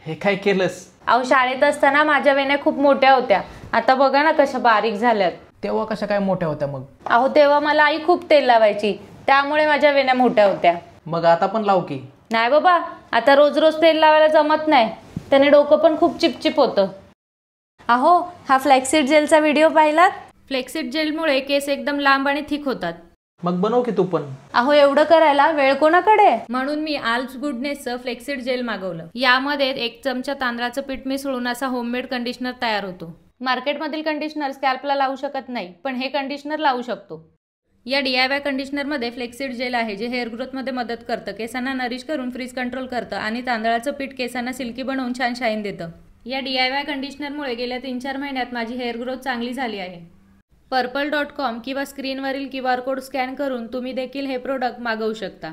हे काय केलंस? अहो शाळेत असताना माझ्या वेण्या खूप मोठ्या होत्या, आता बघा ना कशा बारीक झाल्यात. तेव्हा कशा काय मोठ्या होत्या मग? अहो तेव्हा मला आई खूप तेल लावायची, त्यामुळे माझ्या वेण्या मोठ्या होत्या. मग आता पण लाव की. नाही बाबा, आता रोज रोज तेल लावायला जमत नाही, त्याने डोकं पण खूप चिपचिप होतं. अहो हा फ्लॅक्सीड जेलचा व्हिडिओ पाहिलात? फ्लॅक्सीड जेलमुळे केस एकदम लांब आणि थिक होतात. मग बनव की तू पण. अहो एवढं करायला वेळ कोणाकडे? म्हणून मी आल्प्स गुडनेसचं फ्लेक्सिड जेल मागवलं. यामध्ये 1 चमचा तांदळाचं पीठ मिसळून असा होममेड कंडिशनर तयार होतो. मार्केटमधील कंडिशनर स्कॅल्पला लावू शकत नाही, पण हे कंडिशनर लावू शकतो. या DIY कंडिशनरमध्ये फ्लेक्सिड जेल आहे, जे हेअर ग्रोथमध्ये मदत करतं, केसांना नरिश करून फ्रीज कंट्रोल करतं आणि तांदळाचं पीठ केसांना सिल्की बनवून छान शाईन देतं. या DIY कंडिशनरमुळे गेल्या 3-4 महिन्यात माझी हेअर ग्रोथ चांगली झाली आहे. purple.com किंवा स्क्रीनवरील QR कोड स्कॅन करून तुम्ही देखील हे प्रोडक्ट मागवू शकता.